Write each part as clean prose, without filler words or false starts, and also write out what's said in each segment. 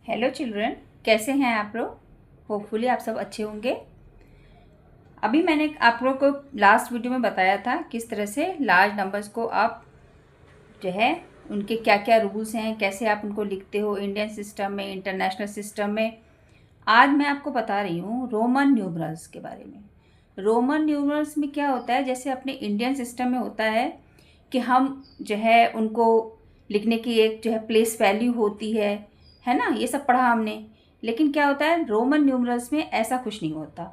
Hello children, कैसे हैं आप लोग। होपफुली आप सब अच्छे होंगे। अभी मैंने आप लोग को लास्ट वीडियो में बताया था किस तरह से लार्ज नंबर्स को आप जो है उनके क्या क्या रूल्स हैं, कैसे आप उनको लिखते हो इंडियन सिस्टम में, इंटरनेशनल सिस्टम में। आज मैं आपको बता रही हूँ रोमन न्यूमरल्स के बारे में। रोमन न्यूमरल्स में क्या होता है, जैसे अपने इंडियन सिस्टम में होता है कि हम जो है उनको लिखने की एक जो है प्लेस वैल्यू होती है ना, ये सब पढ़ा हमने। लेकिन क्या होता है रोमन न्यूमरल्स में ऐसा कुछ नहीं होता।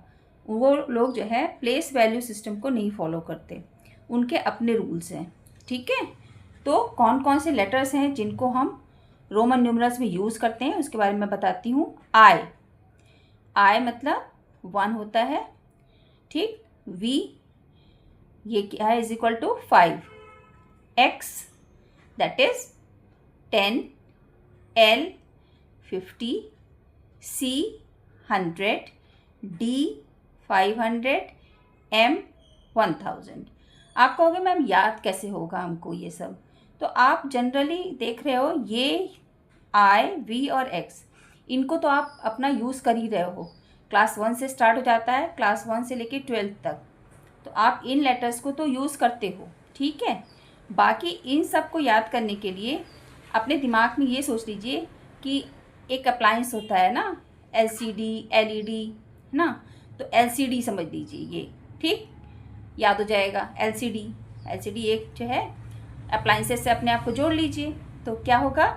वो लोग जो है प्लेस वैल्यू सिस्टम को नहीं फॉलो करते, उनके अपने रूल्स हैं। ठीक है, तो कौन कौन से लेटर्स हैं जिनको हम रोमन न्यूमरल्स में यूज़ करते हैं उसके बारे में बताती हूँ। आई मतलब 1 होता है, ठीक। वी ये क्या है, is equal to 5। X that is 10। L 50। C 100। D 500। M 1000। आप कहोगे मैम याद कैसे होगा हमको ये सब। तो आप जनरली देख रहे हो ये आई, वी और एक्स, इनको तो आप अपना यूज़ कर ही रहे हो। क्लास 1 से स्टार्ट हो जाता है, क्लास 1 से लेके 12th तक, तो आप इन लेटर्स को तो यूज़ करते हो। ठीक है, बाकी इन सब को याद करने के लिए अपने दिमाग में ये सोच लीजिए कि एक अप्लायंस होता है ना, एलसीडी, एलईडी, है ना। तो एलसीडी समझ लीजिए ये, ठीक, याद हो जाएगा। एलसीडी एलसीडी एक जो है अप्लायंसेस से अपने आप को जोड़ लीजिए। तो क्या होगा,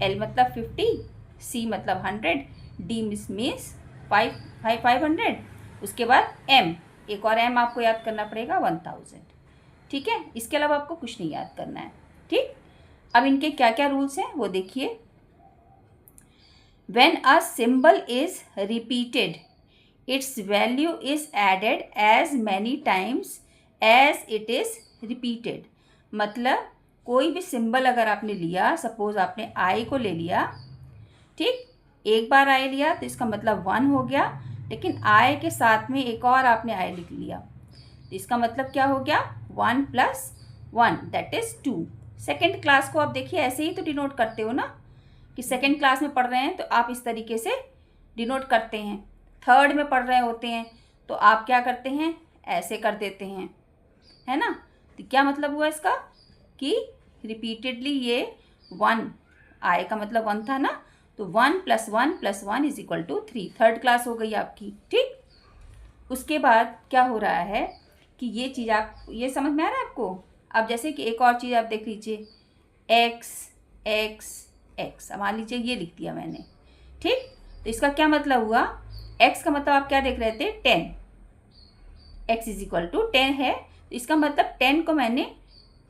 एल मतलब 50, सी मतलब 100, डी मीन्स 500। उसके बाद एम, एक और एम आपको याद करना पड़ेगा 1000। ठीक है, इसके अलावा आपको कुछ नहीं याद करना है। ठीक, अब इनके क्या क्या रूल्स हैं वो देखिए। When a symbol is repeated, its value is added as many times as it is repeated। मतलब कोई भी सिंबल अगर आपने लिया, सपोज आपने आई को ले लिया, ठीक, एक बार आई लिया तो इसका मतलब 1 हो गया, लेकिन आई के साथ में एक और आपने आई लिख लिया तो इसका मतलब क्या हो गया, 1 + 1 दैट इज़ 2। सेकेंड क्लास को आप देखिए ऐसे ही तो डिनोट करते हो ना, कि सेकेंड क्लास में पढ़ रहे हैं तो आप इस तरीके से डिनोट करते हैं। थर्ड में पढ़ रहे होते हैं तो आप क्या करते हैं, ऐसे कर देते हैं, है ना। तो क्या मतलब हुआ इसका कि रिपीटेडली ये 1, आए का मतलब 1 था ना, तो 1 + 1 + 1 = 3। थर्ड क्लास हो गई आपकी। ठीक, उसके बाद क्या हो रहा है कि ये चीज़ आप ये समझ में आ रहा है आपको। अब जैसे कि एक और चीज़ आप देख लीजिए, एक्स एक्स एक्स, मान लीजिए ये लिख दिया मैंने, ठीक। तो इसका क्या मतलब हुआ, एक्स का मतलब आप क्या देख रहे थे, 10। एक्स = 10 है, तो इसका मतलब 10 को मैंने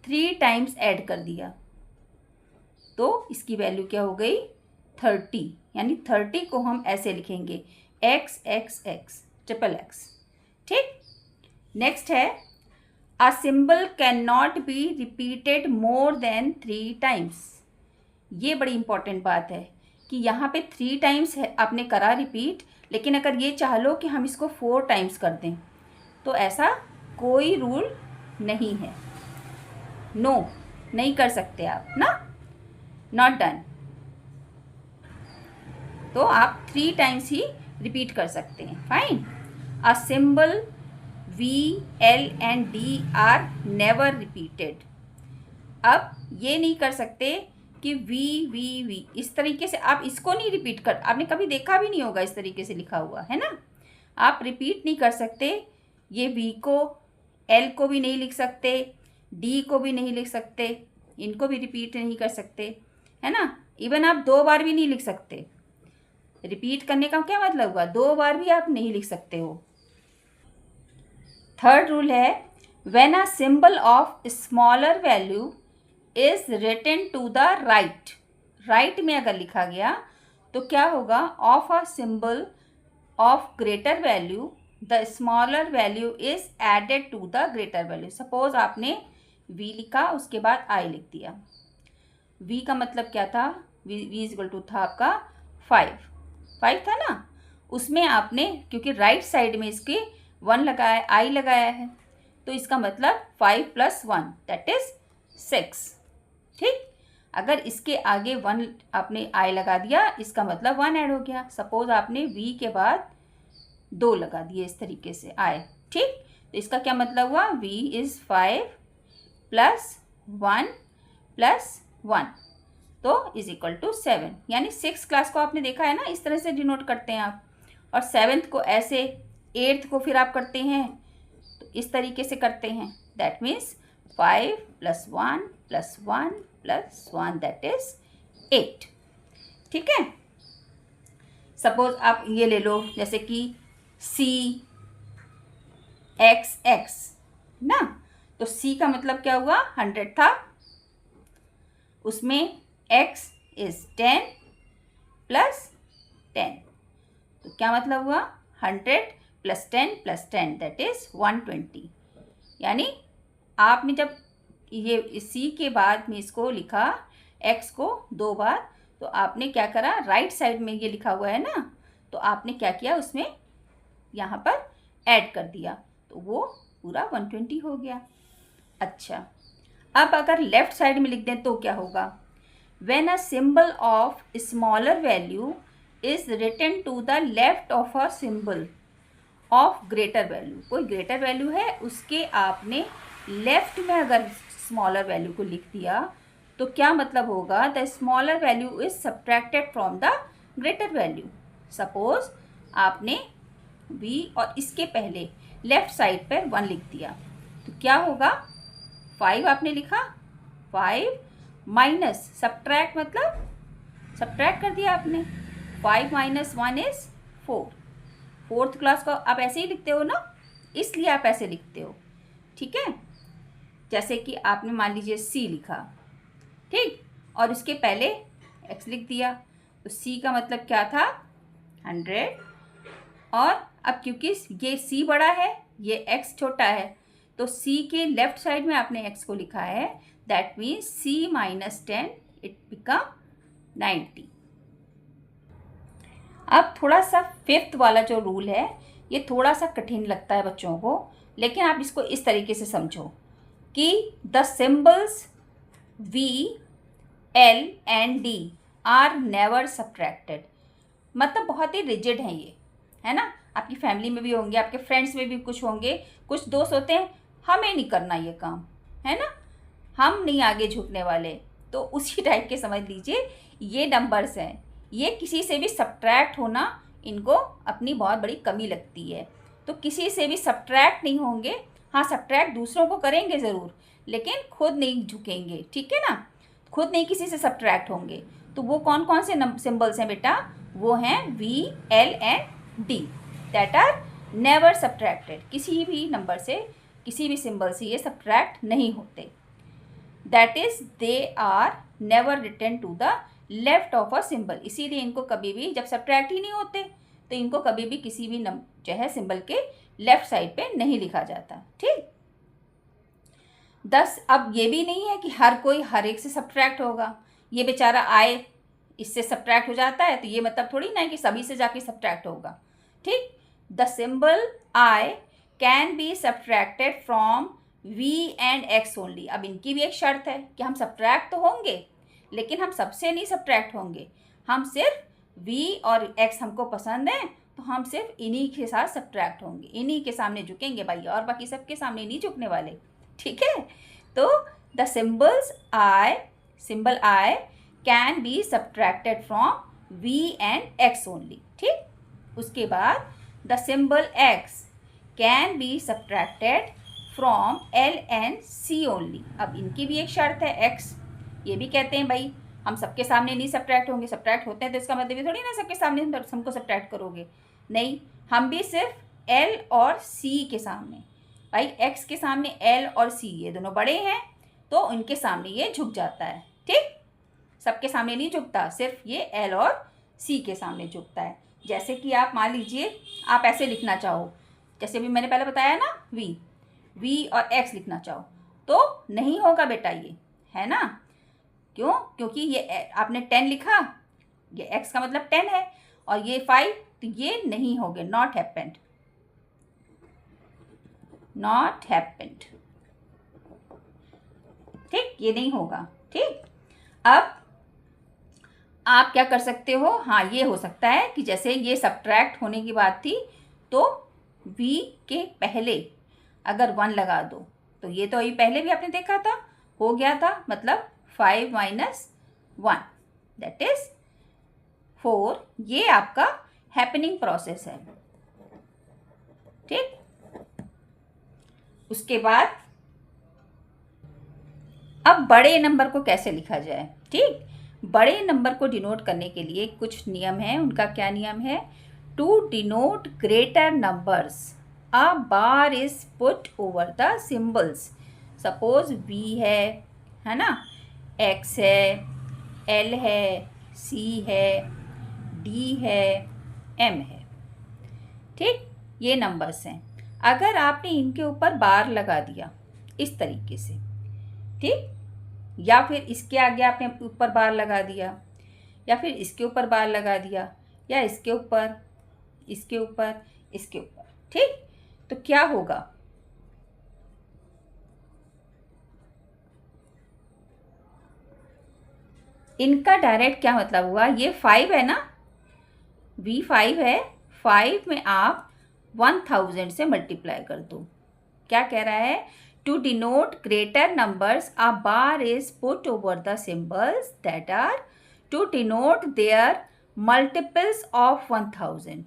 3 टाइम्स ऐड कर दिया, तो इसकी वैल्यू क्या हो गई, 30। यानी 30 को हम ऐसे लिखेंगे, x x x triple x. ठीक, नेक्स्ट है, a symbol can not be repeated more than 3 times. ये बड़ी इंपॉर्टेंट बात है कि यहाँ पे 3 टाइम्स है आपने करा रिपीट, लेकिन अगर ये चाह लो कि हम इसको 4 टाइम्स कर दें तो ऐसा कोई रूल नहीं है। नो, नहीं कर सकते आप ना, नॉट डन। तो आप 3 टाइम्स ही रिपीट कर सकते हैं, fine. A symbol V, L and D are never repeated. अब ये नहीं कर सकते कि वी वी वी इस तरीके से आप इसको नहीं रिपीट कर, आपने कभी देखा भी नहीं होगा इस तरीके से लिखा हुआ, है ना। आप रिपीट नहीं कर सकते, ये वी को, एल को भी नहीं लिख सकते, डी को भी नहीं लिख सकते, इनको भी रिपीट नहीं कर सकते, है ना। इवन आप 2 बार भी नहीं लिख सकते। रिपीट करने का क्या मतलब हुआ, 2 बार भी आप नहीं लिख सकते हो। थर्ड रूल है, when a symbol of smaller value is written to the right. Right में अगर लिखा गया तो क्या होगा, of a symbol of greater value the smaller value is added to the greater value. Suppose आपने वी लिखा, उसके बाद आई लिख दिया। वी का मतलब क्या था, वी = था आपका 5 था ना, उसमें आपने क्योंकि राइट साइड में इसके 1 लगाया, आई लगाया है, तो इसका मतलब 5 + 1 दैट इज 6। ठीक, अगर इसके आगे 1 आपने आई लगा दिया, इसका मतलब 1 ऐड हो गया। सपोज आपने वी के बाद 2 लगा दिए इस तरीके से आई, ठीक। तो इसका क्या मतलब हुआ, वी इज़ 5 प्लस 1 प्लस 1 तो इज इक्वल टू 7। यानी 6 क्लास को आपने देखा है ना, इस तरह से डिनोट करते हैं आप, और 7th को ऐसे, 8th को फिर आप करते हैं तो इस तरीके से करते हैं। That means 5 plus 1 plus 1 plus 1 that is 8, ठीक है। सपोज आप ये ले लो, जैसे कि सी एक्स एक्स ना, तो सी का मतलब क्या हुआ, 100 था, उसमें x इज 10 प्लस 10, तो क्या मतलब हुआ, 100 प्लस 10 दैट इज 120। यानी आपने जब ये c के बाद में इसको लिखा x को 2 बार, तो आपने क्या करा, राइट साइड में ये लिखा हुआ है ना, तो आपने क्या किया, उसमें यहाँ पर ऐड कर दिया, तो वो पूरा 120 हो गया। अच्छा, अब अगर लेफ्ट साइड में लिख दें तो क्या होगा, when a symbol of smaller value is written to the left of a symbol of greater value, कोई greater value है, उसके आपने लेफ्ट में अगर स्मॉलर वैल्यू को लिख दिया तो क्या मतलब होगा, the smaller value is subtracted from the greater value. Suppose आपने v और इसके पहले लेफ्ट साइड पर 1 लिख दिया, तो क्या होगा, 5 आपने लिखा, 5 माइनस सब्ट्रैक्ट मतलब सब्ट्रैक्ट कर दिया आपने, 5 माइनस 1 इज 4। 4th क्लास को आप ऐसे ही लिखते हो ना, इसलिए आप ऐसे लिखते हो, ठीक है। जैसे कि आपने मान लीजिए c लिखा, ठीक, और इसके पहले x लिख दिया, तो c का मतलब क्या था, 100, और अब क्योंकि ये c बड़ा है, ये x छोटा है, तो c के लेफ्ट साइड में आपने x को लिखा है, that means c minus 10 it become 90। अब थोड़ा सा 5th वाला जो रूल है, ये थोड़ा सा कठिन लगता है बच्चों को, लेकिन आप इसको इस तरीके से समझो कि the symbols v, l and d are never subtracted. मतलब बहुत ही रिजिड हैं ये, है ना। आपकी फैमिली में भी होंगे, आपके फ्रेंड्स में भी कुछ होंगे, कुछ दोस्त होते हैं, हमें नहीं करना ये काम, है ना, हम नहीं आगे झुकने वाले, तो उसी टाइप के समझ लीजिए ये नंबर्स हैं, ये किसी से भी सब्ट्रैक्ट होना इनको अपनी बहुत बड़ी कमी लगती है, तो किसी से भी सब्ट्रैक्ट नहीं होंगे। हाँ, सब्ट्रैक्ट दूसरों को करेंगे ज़रूर, लेकिन खुद नहीं झुकेंगे, ठीक है ना, खुद नहीं किसी से सब्ट्रैक्ट होंगे। तो वो कौन कौन से सिम्बल्स हैं बेटा, वो हैं v, l and d that are never subtracted. किसी भी नंबर से, किसी भी सिम्बल से ये सब्ट्रैक्ट नहीं होते, that is they are never written to the left of a symbol. इसीलिए इनको कभी भी, जब सब्ट्रैक्ट ही नहीं होते, तो इनको कभी भी किसी भी जो है सिंबल के लेफ्ट साइड पे नहीं लिखा जाता, ठीक। 10, अब ये भी नहीं है कि हर कोई हर एक से सब्ट्रैक्ट होगा, ये बेचारा आए इससे सब्ट्रैक्ट हो जाता है, तो ये मतलब थोड़ी ना है कि सभी से जाके सब्ट्रैक्ट होगा, ठीक। The symbol I can be subtracted from v and x only. अब इनकी भी एक शर्त है कि हम सब्ट्रैक्ट तो होंगे, लेकिन हम सबसे नहीं सब्ट्रैक्ट होंगे, हम सिर्फ v और x हमको पसंद है, तो हम सिर्फ इन्हीं के साथ सब्ट्रैक्ट होंगे, इन्हीं के सामने झुकेंगे भाई, और बाकी सबके सामने नहीं झुकने वाले, ठीक है। तो the symbol I can be subtracted from v and x only, ठीक। उसके बाद the symbol x can be subtracted from l and c only. अब इनकी भी एक शर्त है x, ये भी कहते हैं भाई हम सबके सामने नहीं सब्ट्रैक्ट होंगे, सब्ट्रैक्ट होते हैं तो इसका मतलब ये थोड़ी ना सबके सामने हमको सब्ट्रैक्ट करोगे, नहीं, हम भी सिर्फ l और c के सामने, भाई x के सामने l और c ये दोनों बड़े हैं, तो इनके सामने ये झुक जाता है, ठीक। सबके सामने नहीं झुकता, सिर्फ ये l और c के सामने झुकता है। जैसे कि आप मान लीजिए आप ऐसे लिखना चाहो, जैसे भी मैंने पहले बताया ना, v और x लिखना चाहो तो नहीं होगा बेटा ये, है ना। क्यों, क्योंकि ये आपने 10 लिखा, ये x का मतलब 10 है, और ये 5, तो ये नहीं होंगे, नॉट हैपेंड, ठीक, ये नहीं होगा, ठीक। अब आप क्या कर सकते हो, हाँ ये हो सकता है कि जैसे ये सब्ट्रैक्ट होने की बात थी तो v के पहले अगर 1 लगा दो, तो ये तो अभी पहले भी आपने देखा था, हो गया था, मतलब 5 माइनस 1 दैट इज 4। ये आपका हैपनिंग प्रोसेस है। ठीक, उसके बाद अब बड़े नंबर को कैसे लिखा जाए। ठीक, बड़े नंबर को डिनोट करने के लिए कुछ नियम है। उनका क्या नियम है? To denote greater numbers a bar is put over the symbols. Suppose v है ना, x है, l है, c है, d है, m है। ठीक, ये नंबर्स हैं। अगर आपने इनके ऊपर बार लगा दिया इस तरीके से, ठीक, या फिर इसके आगे आपने ऊपर बार लगा दिया, या फिर इसके ऊपर बार लगा दिया, या इसके ऊपर, इसके ऊपर, इसके ऊपर, ठीक, तो क्या होगा? इनका डायरेक्ट क्या मतलब हुआ? ये 5 है ना, v5 है, 5 में आप 1000 से मल्टीप्लाई कर दो। क्या कह रहा है? To denote greater numbers a bar is put over the symbols that are to denote their multiples of 1000।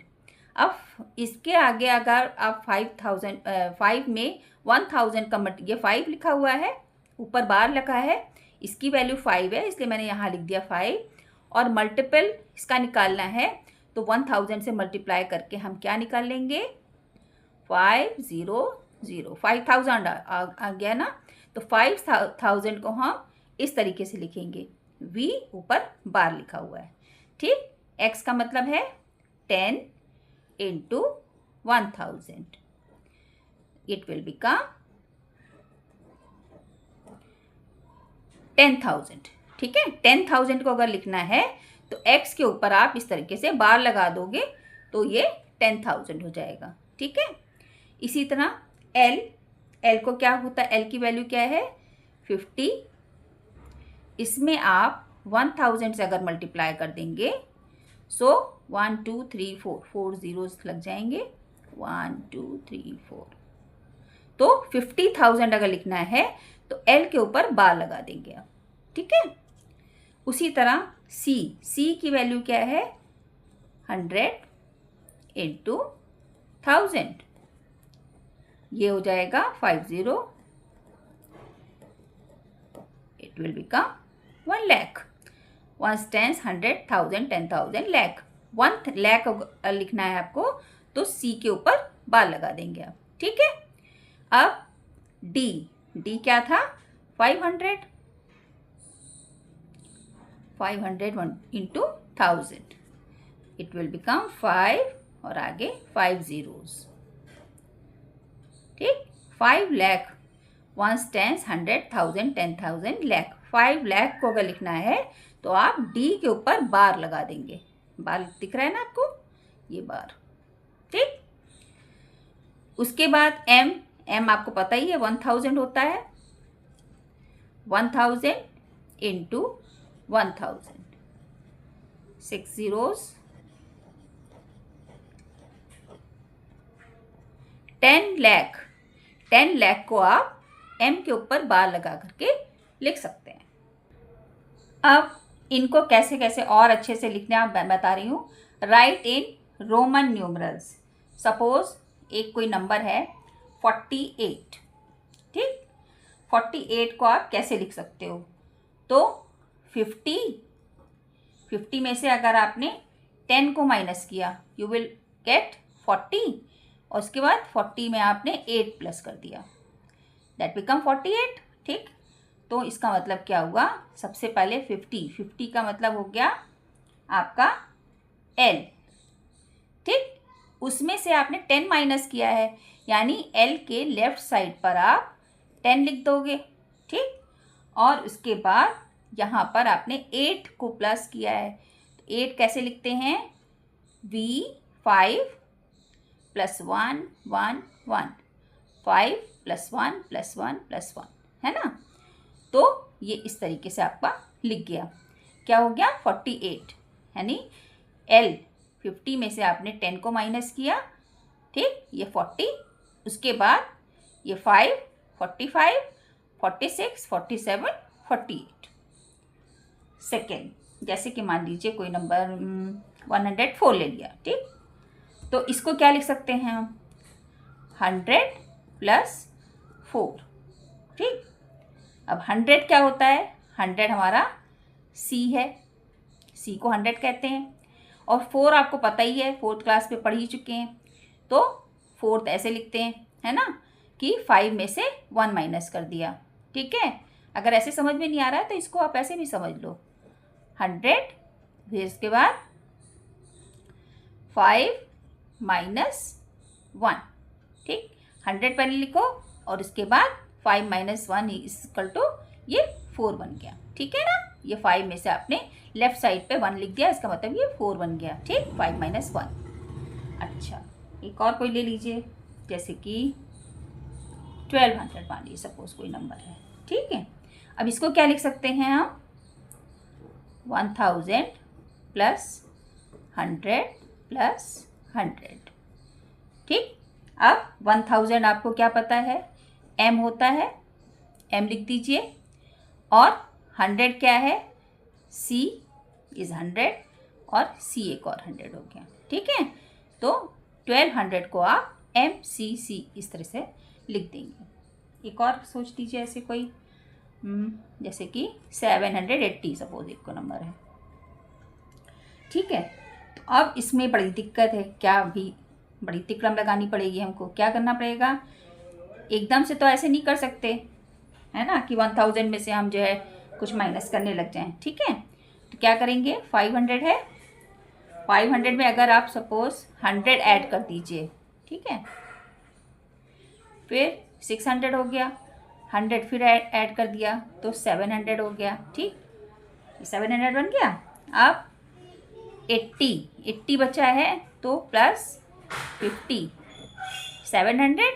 अब इसके आगे अगर आप 5 में 1000 का ये 5 लिखा हुआ है, ऊपर बार लिखा है, इसकी वैल्यू 5 है इसलिए मैंने यहाँ लिख दिया 5, और मल्टीपल इसका निकालना है तो 1000 से मल्टीप्लाई करके हम क्या निकाल लेंगे? 500, 5000 आ गया ना, तो 5000 को हम इस तरीके से लिखेंगे, v ऊपर बार लिखा हुआ है। ठीक, x का मतलब है 10 into 1000, it will become 10,000। ठीक है, 10,000 को अगर लिखना है तो x के ऊपर आप इस तरीके से बार लगा दोगे तो ये 10,000 हो जाएगा। ठीक है, इसी तरह l को क्या होता है? l की वैल्यू क्या है? 50। इसमें आप 1000 से अगर मल्टीप्लाई कर देंगे, सो 1 2 3 4 zeros लग जाएंगे, 1 2 3 4, तो 50,000 अगर लिखना है तो l के ऊपर बार लगा देंगे आप। ठीक है, उसी तरह c की वैल्यू क्या है? 100 into 1000, ये हो जाएगा 50, it will become 1 lakh। 1 tens 100,000 10,000 lakh, 1 lakh लिखना है आपको तो c के ऊपर बार लगा देंगे आप। ठीक है, अब d क्या था? 500 into 1000, it will become 5 और आगे 5 zeros। ठीक, 5 लाख, 1 tens 100,000 10,000 lakh, 5 लाख को अगर लिखना है तो आप d के ऊपर बार लगा देंगे। बार दिख रहा है ना आपको, ये बार। ठीक, उसके बाद m आपको पता ही है 1000 होता है, 1000 into 1000, 6 zeros, 10 लाख। 10 लाख को आप m के ऊपर बार लगा करके लिख सकते हैं। अब इनको कैसे कैसे और अच्छे से लिखना मैं बता रही हूँ। Right in Roman numerals. Suppose एक कोई नंबर है 48। ठीक, 48 को आप कैसे लिख सकते हो? तो 50 में से अगर आपने 10 को माइनस किया, यू विल गेट 40, और उसके बाद 40 में आपने 8 प्लस कर दिया, दैट बिकम 48। ठीक, तो इसका मतलब क्या हुआ? सबसे पहले 50 का मतलब हो गया आपका l। ठीक, उसमें से आपने 10 माइनस किया है, यानी l के लेफ्ट साइड पर आप 10 लिख दोगे। ठीक, और उसके बाद यहाँ पर आपने 8 को प्लस किया है, तो 8 कैसे लिखते हैं? v5 + 1 1 1, 5 + 1 + 1 + 1, है ना? तो ये इस तरीके से आपका लिख गया। क्या हो गया 48, यानी L 50 में से आपने 10 को माइनस किया, ठीक, ये 40, उसके बाद ये 5, 45, 46, 47, 48 सेकेंड। जैसे कि मान लीजिए कोई नंबर 104 ले लिया, ठीक, तो इसको क्या लिख सकते हैं हम, 100 + 4, ठीक। अब 100 क्या होता है, 100 हमारा C है, C को 100 कहते हैं, और 4 आपको पता ही है, 4th क्लास में पढ़ ही चुके हैं, तो 4th ऐसे लिखते हैं, है ना, कि 5 में से 1 माइनस कर दिया, ठीक है। अगर ऐसे समझ में नहीं आ रहा है तो इसको आप ऐसे भी समझ लो, 100, फिर इसके बाद 5 - 1, ठीक, 100 पहले लिखो और उसके बाद 5 - 1 = ये 4 बन गया, ठीक है ना। ये 5 में से आपने लेफ्ट साइड पे 1 लिख दिया, इसका मतलब ये 4 बन गया, ठीक, 5 - 1। अच्छा, एक और कोई ले लीजिए, जैसे कि 1200 मान लीजिए, सपोज कोई नंबर है, ठीक है। अब इसको क्या लिख सकते हैं हम, 1000 + 100 + 100, ठीक। अब 1000 आपको क्या पता है, M होता है, M लिख दीजिए, और 100 क्या है, C = 100, और C एक और 100 हो गया, ठीक है। तो 1200 को आप MCC इस तरह से लिख देंगे। एक और सोच दीजिए ऐसे कोई, जैसे कि 780 सपोज एक को नंबर है, ठीक है। तो अब इसमें बड़ी दिक्कत है, क्या अभी बड़ी तिकड़म लगानी पड़ेगी हमको, क्या करना पड़ेगा, एकदम से तो ऐसे नहीं कर सकते, है ना, कि 1000 में से हम जो है कुछ माइनस करने लग जाएं, ठीक है। तो क्या करेंगे, 500 है, 500 में अगर आप सपोज 100 ऐड कर दीजिए, ठीक है, फिर 600 हो गया, 100 फिर ऐड कर दिया तो 700 हो गया, ठीक, 700 बन गया। अब 80 बचा है, तो +50, 700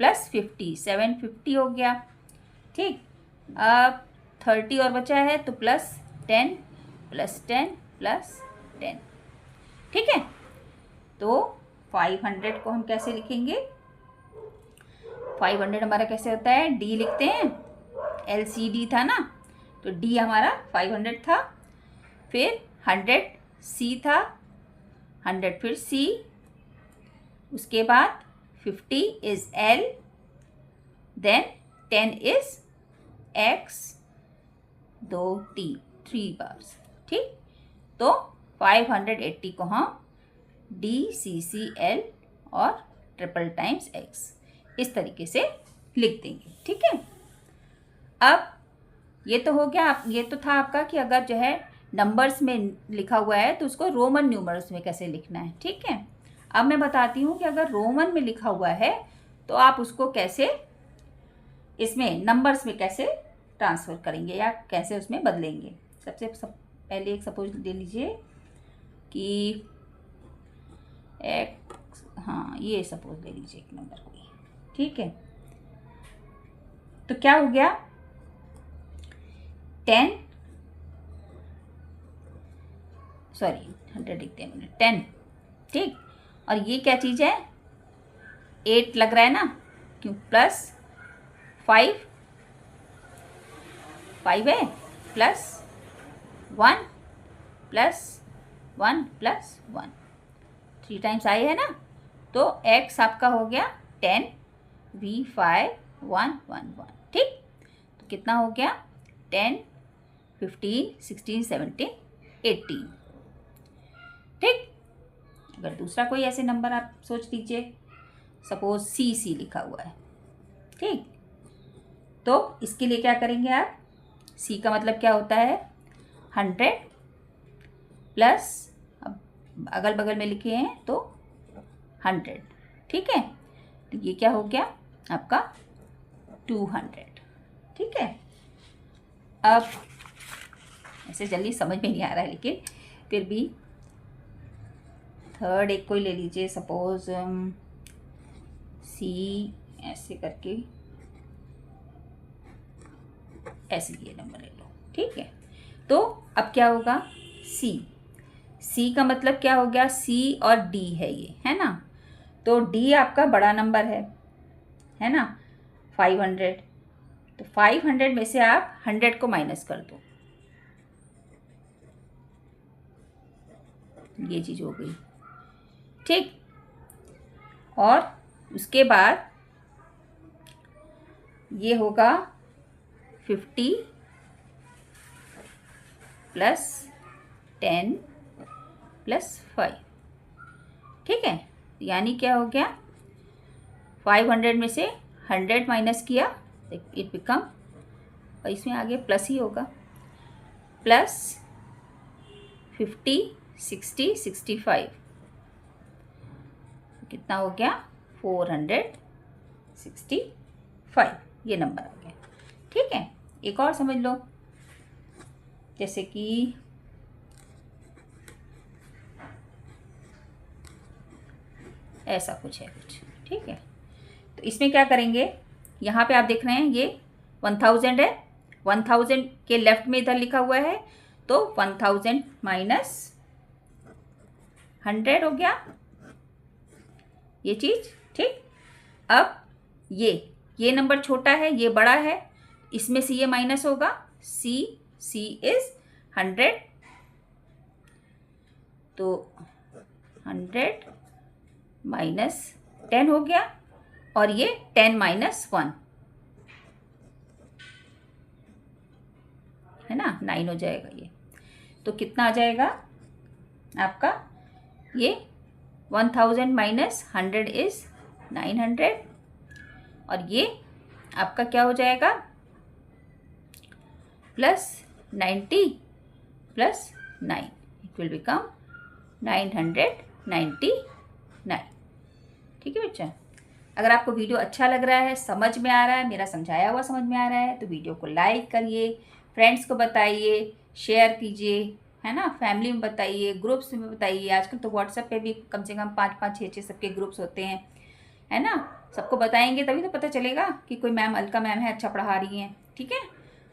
+ 50, 750 हो गया, ठीक। अब 30 और बचा है, तो +10 + 10 + 10, ठीक है। तो 500 को हम कैसे लिखेंगे, 500 हमारा कैसे होता है, D लिखते हैं, LCD था ना, तो D हमारा 500 था, फिर 100 C था, 100 फिर C, उसके बाद 50 is L, then 10 is X, 2 T, 3 bars, ठीक। तो 580 को हम DCCL और ट्रिपल टाइम्स X इस तरीके से लिख देंगे, ठीक है। अब ये तो हो गया, ये तो था आपका कि अगर जो है नंबर्स में लिखा हुआ है तो उसको रोमन न्यूमर्स में कैसे लिखना है, ठीक है। अब मैं बताती हूँ कि अगर रोमन में लिखा हुआ है तो आप उसको कैसे इसमें नंबर्स में कैसे ट्रांसफ़र करेंगे या कैसे उसमें बदलेंगे। पहले एक सपोज ले लीजिए कि हाँ, ये सपोज ले लीजिए एक नंबर कोई, ठीक है। तो क्या हो गया, 100 लिखते हैं मैंने, 10, ठीक। और ये क्या चीज़ है, 8 लग रहा है ना, क्यों, +5 है, +1 +1 +1, 3 टाइम्स आई है ना, तो X आपका हो गया 10 V5 1 1 1, ठीक। तो कितना हो गया, 10 15 16 17 18, ठीक। अगर दूसरा कोई ऐसे नंबर आप सोच लीजिए, सपोज C लिखा हुआ है, ठीक। तो इसके लिए क्या करेंगे आप, C का मतलब क्या होता है, 100 प्लस, अब अगल बगल में लिखे हैं तो 100, ठीक है। तो ये क्या हो गया आपका 200, ठीक है। अब ऐसे जल्दी समझ में नहीं आ रहा है, लेकिन फिर भी थर्ड एक कोई ले लीजिए, सपोज C ऐसे करके ऐसे ये नंबर ले लो, ठीक है। तो अब क्या होगा, सी का मतलब क्या हो गया, सी और डी है ये, है ना। तो डी आपका बड़ा नंबर है ना, 500। तो 500 में से आप 100 को माइनस कर दो, ये चीज़ हो गई, ठीक। और उसके बाद ये होगा 50 प्लस 10 प्लस 5, ठीक है। यानी क्या हो गया, 500 में से 100 माइनस किया, इट बिकम, और इसमें आगे प्लस ही होगा, प्लस 50 60 65, कितना हो गया, 465, ये नंबर आ गया, ठीक है। एक और समझ लो, जैसे कि ऐसा कुछ है कुछ, ठीक है। तो इसमें क्या करेंगे, यहाँ पे आप देख रहे हैं ये 1000 है, 1000 के लेफ्ट में इधर लिखा हुआ है, तो 1000 माइनस 100 हो गया ये चीज़, ठीक। अब ये नंबर छोटा है, ये बड़ा है, इसमें से ये माइनस होगा, सी इज 100, तो 100 माइनस 10 हो गया, और ये 10 माइनस 1 है ना, 9 हो जाएगा ये। तो कितना आ जाएगा आपका, ये 1000 माइनस 100 इज 900, और ये आपका क्या हो जाएगा, plus 90 plus 9, it will become 999, ठीक है बच्चा। अगर आपको वीडियो अच्छा लग रहा है, समझ में आ रहा है, मेरा समझाया हुआ समझ में आ रहा है, तो वीडियो को लाइक करिए, फ्रेंड्स को बताइए, शेयर कीजिए, है ना, फैमिली में बताइए, ग्रुप्स में बताइए। आजकल तो व्हाट्सएप पे भी कम से कम 5-5 6-6 सबके ग्रुप्स होते हैं, है ना। सबको बताएंगे तभी तो पता चलेगा कि कोई मैम, अलका मैम है, अच्छा पढ़ा रही हैं, ठीक है।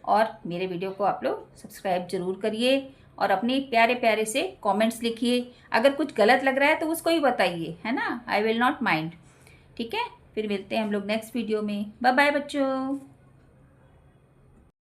और मेरे वीडियो को आप लोग सब्सक्राइब जरूर करिए, और अपने प्यारे प्यारे से कमेंट्स लिखिए। अगर कुछ गलत लग रहा है तो उसको ही बताइए, है ना, आई विल नॉट माइंड, ठीक है। फिर मिलते हैं हम लोग नेक्स्ट वीडियो में। बाय बाय बच्चों।